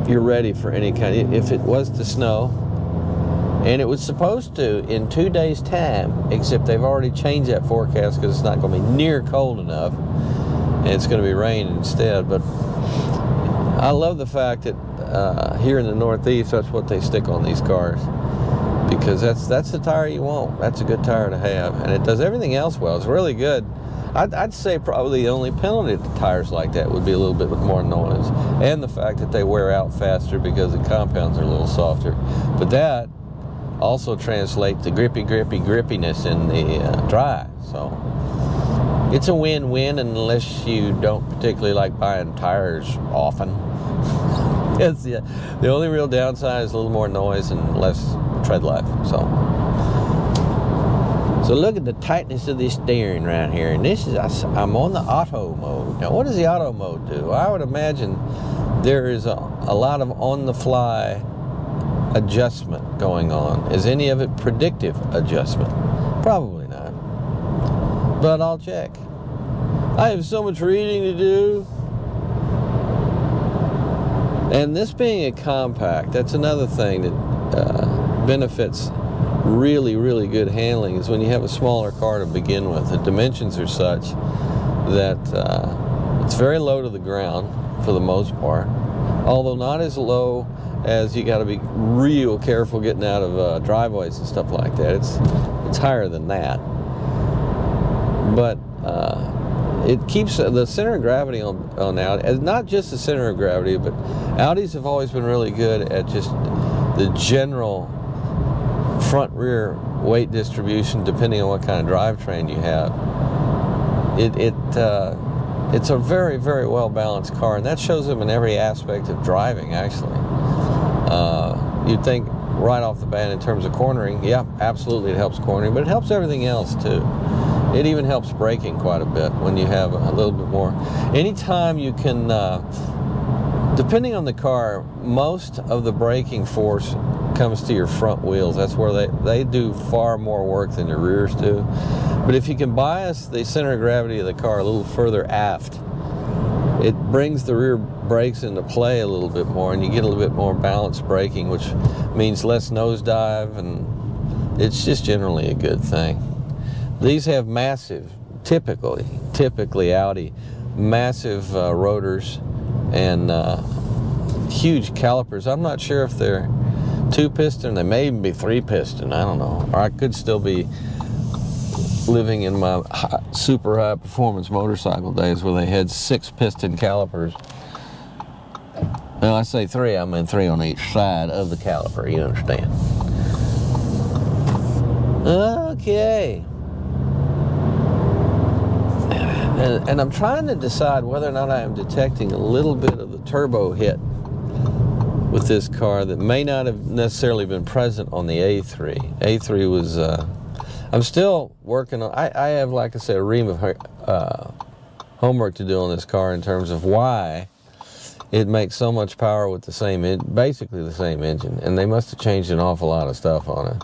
Speaker 1: you're ready for any kind. If it was to snow, and it was supposed to in 2 days' time, except they've already changed that forecast because it's not going to be near cold enough, and it's going to be rain instead. But I love the fact that here in the Northeast, that's what they stick on these cars, because that's the tire you want. That's a good tire to have, and it does everything else well. It's really good. I'd say probably the only penalty to tires like that would be a little bit more noise, and the fact that they wear out faster because the compounds are a little softer. But that also translates to grippiness in the dry. So it's a win-win, unless you don't particularly like buying tires often. It's the only real downside is a little more noise and less tread life. So look at the tightness of this steering right here, and this is, I'm on the auto mode. Now, what does the auto mode do? I would imagine there is a lot of on-the-fly adjustment going on. Is any of it predictive adjustment? Probably not, but I'll check. I have so much reading to do. And this being a compact, that's another thing that benefits really, really good handling, is when you have a smaller car to begin with. The dimensions are such that It's very low to the ground for the most part, although not as low as you got to be real careful getting out of driveways and stuff like that. It's higher than that, but it keeps the center of gravity on Audi, not just the center of gravity, but Audis have always been really good at just the general front rear weight distribution depending on what kind of drivetrain you have. It's a very, very well balanced car, and that shows them in every aspect of driving, actually. You'd think right off the bat in terms of cornering, yeah, absolutely it helps cornering, but it helps everything else too. It even helps braking quite a bit when you have a little bit more. Anytime you can, depending on the car, most of the braking force comes to your front wheels. That's where they do far more work than your rears do. But if you can bias the center of gravity of the car a little further aft, it brings the rear brakes into play a little bit more, and you get a little bit more balanced braking, which means less nosedive, and it's just generally a good thing. These have massive, typically Audi, massive rotors and huge calipers. I'm not sure if they're 2-piston, they may even be 3-piston, I don't know. Or I could still be living in my super high performance motorcycle days where they had 6-piston calipers. Well, I say 3, I mean 3 on each side of the caliper, you understand. Okay. And I'm trying to decide whether or not I am detecting a little bit of the turbo hit with this car that may not have necessarily been present on the A3. A3 was, I'm still working on, I have, like I said, a ream of homework to do on this car in terms of why it makes so much power with the same, basically the same engine. And they must have changed an awful lot of stuff on it.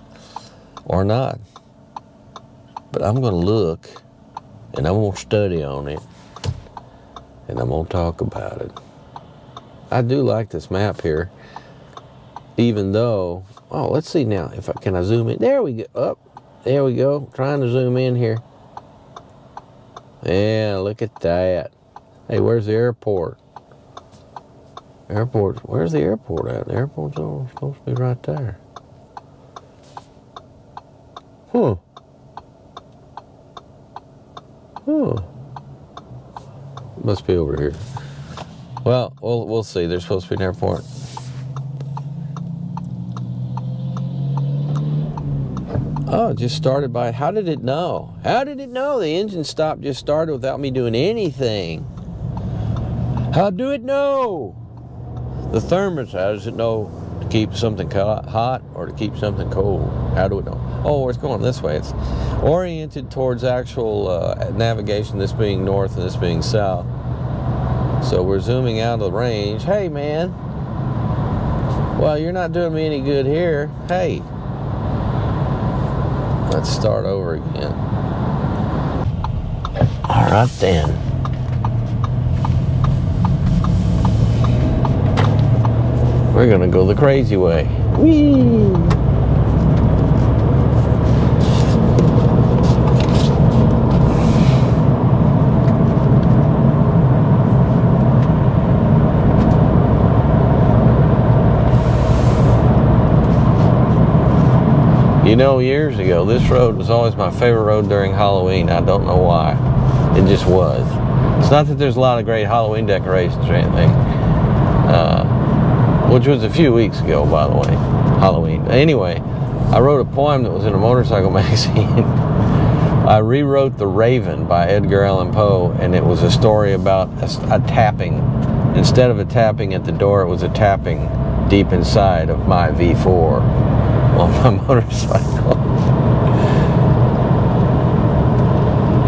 Speaker 1: Or not. But I'm going to look, and I'm going to study on it, and I'm going to talk about it. I do like this map here, even though, oh, let's see now, can I zoom in? There we go, up, there we go, trying to zoom in here. Yeah, look at that. Hey, where's the airport? Where's the airport at? The airport's supposed to be right there. Huh. Must be over here. Well, we'll see. There's supposed to be an airport. Oh, it just started by, how did it know? How did it know? The engine stop just started without me doing anything. How do it know? The thermostat, how does it know to keep something hot or to keep something cold? How do it know? Oh, it's going this way. It's oriented towards actual navigation, this being north and this being south. So we're zooming out of the range. Hey, man. Well, you're not doing me any good here. Hey. Let's start over again. All right, then. We're gonna go the crazy way. Whee! You know, years ago, this road was always my favorite road during Halloween. I don't know why. It just was. It's not that there's a lot of great Halloween decorations or anything. Which was a few weeks ago, by the way, Halloween. Anyway, I wrote a poem that was in a motorcycle magazine. I rewrote The Raven by Edgar Allan Poe, and it was a story about a tapping. Instead of a tapping at the door, it was a tapping deep inside of my V4 on my motorcycle.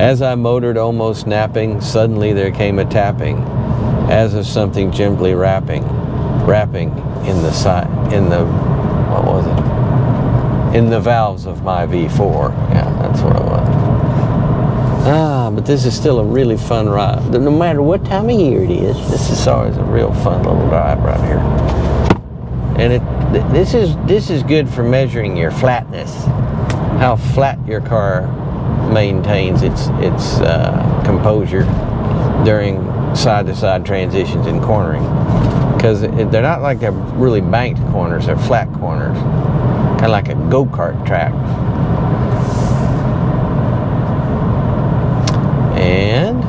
Speaker 1: As I motored almost napping, suddenly there came a tapping, as of something gently rapping in the side, what was it? In the valves of my V4. Yeah, that's what it was. But this is still a really fun ride. No matter what time of year it is, this is always a real fun little drive right here. And this is good for measuring your flatness, how flat your car maintains its composure during side-to-side transitions and cornering, because they're not like they're really banked corners, they're flat corners, kind of like a go-kart track. And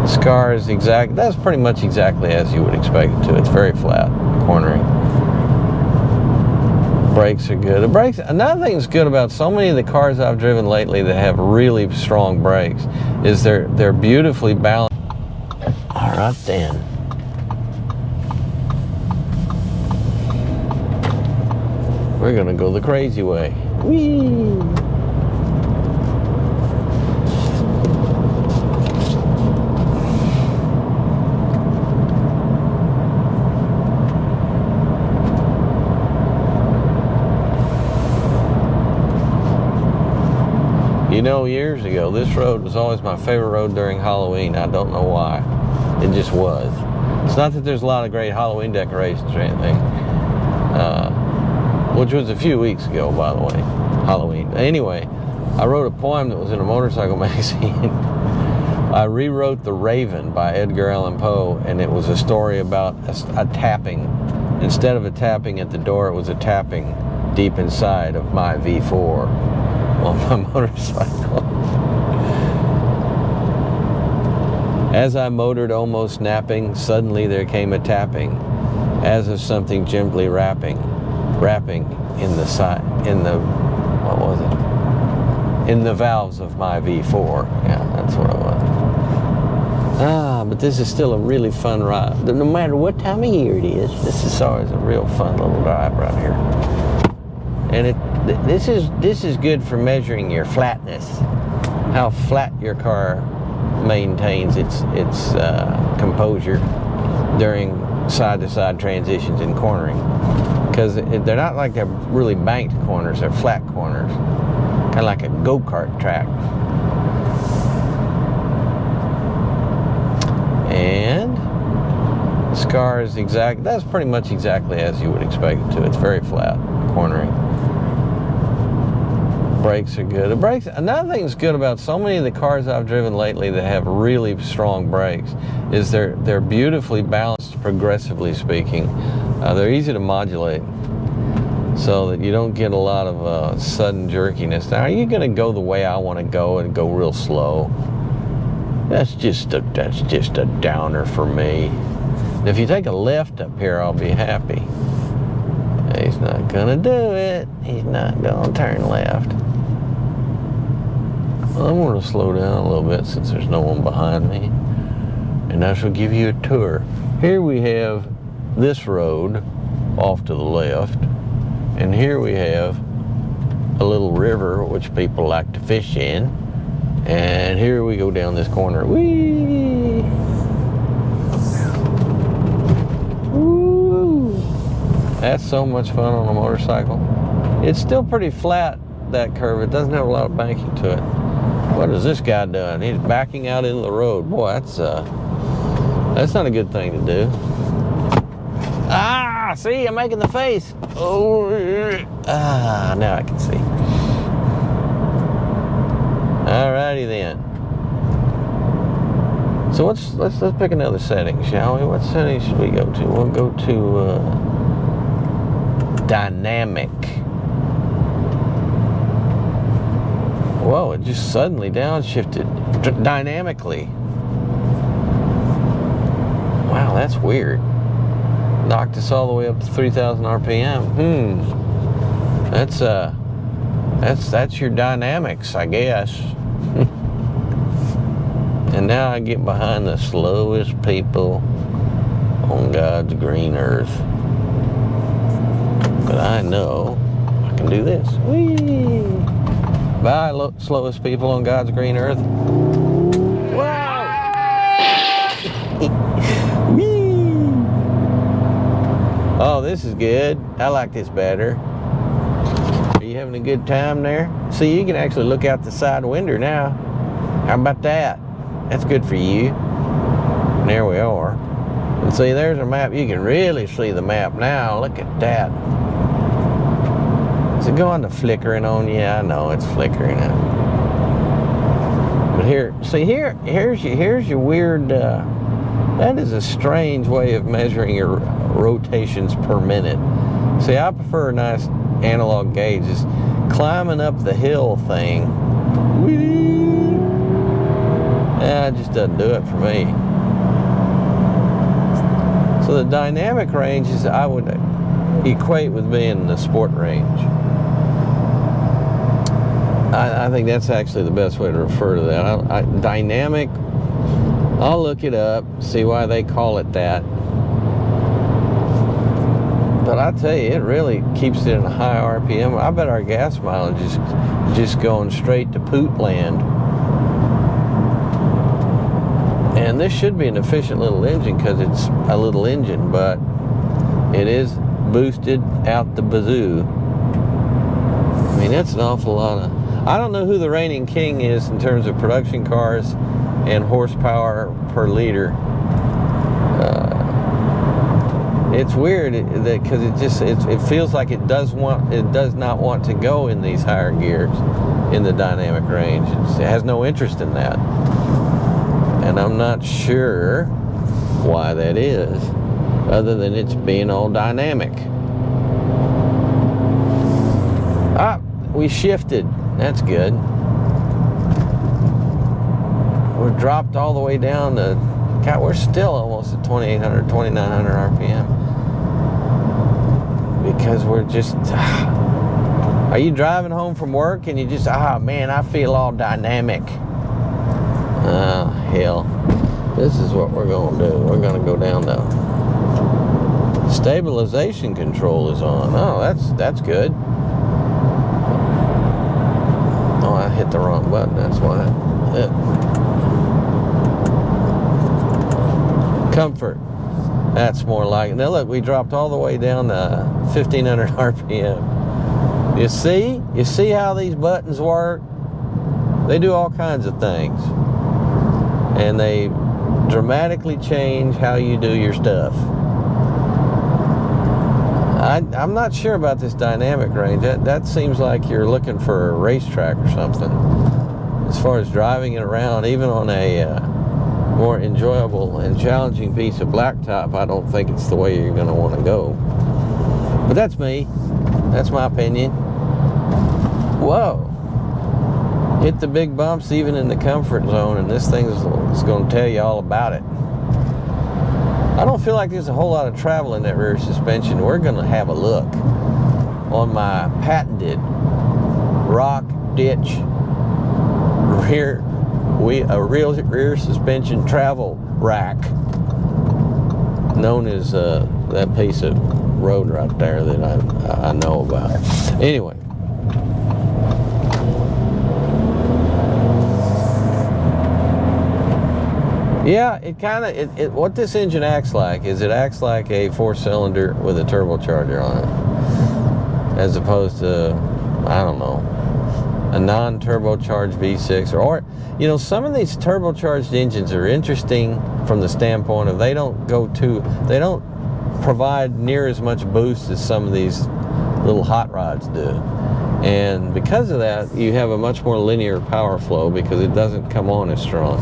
Speaker 1: this car is that's pretty much exactly as you would expect it to. It's very flat cornering. Brakes are good. The brakes, another thing that's good about so many of the cars I've driven lately that have really strong brakes is they're beautifully balanced. All right then. We're gonna go the crazy way. Whee! You know, years ago, this road was always my favorite road during Halloween. I don't know why. It just was. It's not that there's a lot of great Halloween decorations or anything, which was a few weeks ago, by the way, Halloween. Anyway, I wrote a poem that was in a motorcycle magazine. I rewrote The Raven by Edgar Allan Poe, and it was a story about a tapping. Instead of a tapping at the door, it was a tapping deep inside of my V4 on my motorcycle. As I motored almost napping, suddenly there came a tapping, as of something gently rapping in the what was it? In the valves of my V4. Yeah, that's what it was. But this is still a really fun ride. No matter what time of year it is, this is always a real fun little drive right here. And this is good for measuring your flatness, how flat your car maintains its composure during side-to-side transitions and cornering, because they're not like they're really banked corners, they're flat corners, kind of like a go-kart track. And this car is that's pretty much exactly as you would expect it to. It's very flat cornering. Brakes are good. The brakes, another thing that's good about so many of the cars I've driven lately that have really strong brakes is they're beautifully balanced, progressively speaking. They're easy to modulate so that you don't get a lot of sudden jerkiness. Now, are you going to go the way I want to go and go real slow? That's just a downer for me. And if you take a left up here, I'll be happy. He's not going to do it. He's not going to turn left. Well, I'm going to slow down a little bit since there's no one behind me. And I shall give you a tour. Here we have this road off to the left. And here we have a little river which people like to fish in. And here we go down this corner. Whee! Woo! That's so much fun on a motorcycle. It's still pretty flat, that curve. It doesn't have a lot of banking to it. What is this guy doing? He's backing out into the road. Boy, that's not a good thing to do. Ah, see, I'm making the face. Oh, now I can see. Alrighty then. So let's pick another setting, shall we? What setting should we go to? We'll go to dynamic. Whoa, it just suddenly downshifted dynamically. Wow, that's weird. Knocked us all the way up to 3,000 RPM. That's your dynamics, I guess. And now I get behind the slowest people on God's green earth. But I know I can do this. Whee! Bye, slowest people on God's green earth. Wow! Whee! Oh, this is good. I like this better. Are you having a good time there? See, you can actually look out the side window now. How about that? That's good for you. And there we are. And see, there's a map. You can really see the map now. Look at that. Is it going to flickering on you? I know it's flickering. But here, see here's your weird That is a strange way of measuring your rotations per minute. See, I prefer a nice analog gauge. Just climbing up the hill thing, it just doesn't do it for me. So the dynamic range is, I would equate with being the sport range. I think that's actually the best way to refer to that. Dynamic, I'll look it up, see why they call it that. But I tell you, it really keeps it in a high RPM. I bet our gas mileage is just going straight to poot land. And this should be an efficient little engine because it's a little engine, but it is boosted out the bazoo. I mean, that's an awful lot of... I don't know who the reigning king is in terms of production cars and horsepower per liter. It's weird because it feels like it does not want to go in these higher gears in the dynamic range. It has no interest in that, and I'm not sure why that is, other than it's being all dynamic. We shifted. That's good. We're dropped all the way down to, God, we're still almost at 2,800, 2,900 RPM. Because we're just, are you driving home from work and you just, man, I feel all dynamic. Oh, hell. This is what we're going to do. We're going to go down to stabilization control is on. Oh, that's good. Oh, I hit the wrong button, that's why. Comfort. That's more like it. Now look, we dropped all the way down to 1,500 RPM. You see how these buttons work? They do all kinds of things. And they dramatically change how you do your stuff. I'm not sure about this dynamic range. That seems like you're looking for a racetrack or something. As far as driving it around, even on a more enjoyable and challenging piece of blacktop, I don't think it's the way you're going to want to go. But that's me. That's my opinion. Whoa. Hit the big bumps even in the comfort zone, and this thing is going to tell you all about it. I don't feel like there's a whole lot of travel in that rear suspension. We're going to have a look on my patented rock ditch rear suspension travel rack, known as that piece of road right there that I know about. Anyway. Yeah, what this engine acts like is it acts like a 4-cylinder with a turbocharger on it, as opposed to, I don't know, a non-turbocharged V6 or some of these turbocharged engines are interesting from the standpoint of they don't provide near as much boost as some of these little hot rods do. And because of that, you have a much more linear power flow because it doesn't come on as strong.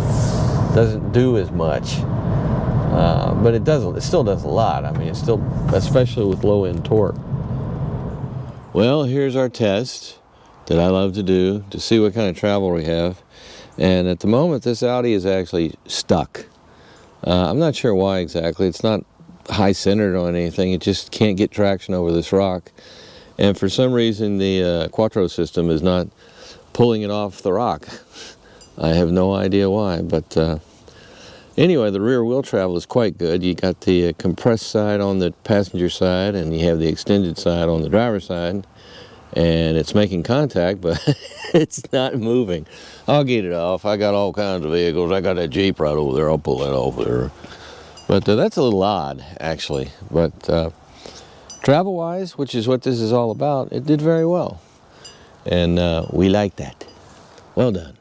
Speaker 1: Doesn't do as much, but it still does a lot. I mean, it's still, especially with low end torque. Well, here's our test that I love to do to see what kind of travel we have. And at the moment, this Audi is actually stuck. I'm not sure why exactly. It's not high centered on anything. It just can't get traction over this rock. And for some reason, the Quattro system is not pulling it off the rock. I have no idea why, but anyway, the rear wheel travel is quite good. You got the compressed side on the passenger side, and you have the extended side on the driver's side, and it's making contact, but it's not moving. I'll get it off. I got all kinds of vehicles. I got that Jeep right over there. I'll pull that off there. But that's a little odd, actually. But travel-wise, which is what this is all about, it did very well, and we like that. Well done.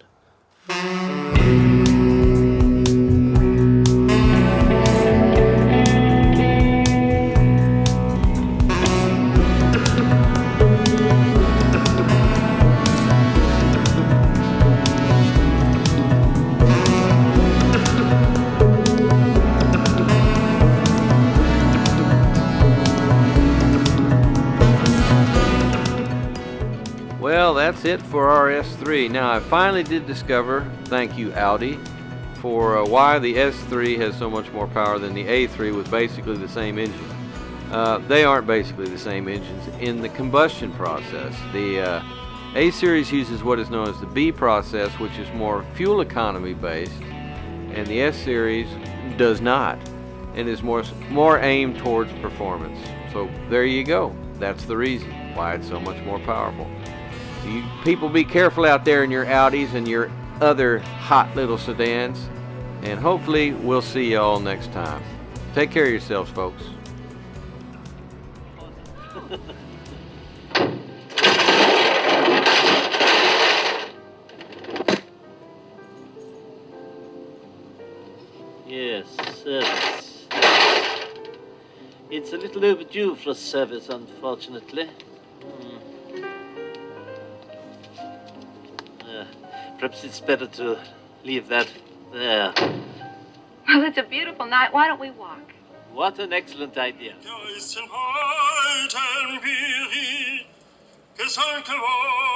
Speaker 1: that's it for our S3. Now, I finally did discover, thank you Audi, for why the S3 has so much more power than the A3 with basically the same engine. They aren't basically the same engines in the combustion process. The A-Series uses what is known as the B process, which is more fuel economy based, and the S-Series does not, and is more aimed towards performance. So there you go. That's the reason why it's so much more powerful. So you people be careful out there in your Audis and your other hot little sedans, and hopefully we'll see you all next time. Take care of yourselves, folks.
Speaker 2: Yes, service. It's a little overdue for a service, unfortunately. Perhaps it's better to leave that there.
Speaker 3: Well, it's a beautiful night. Why don't we walk?
Speaker 2: What an excellent idea.
Speaker 4: Ja, ist in alten Biri, gesandt geworden.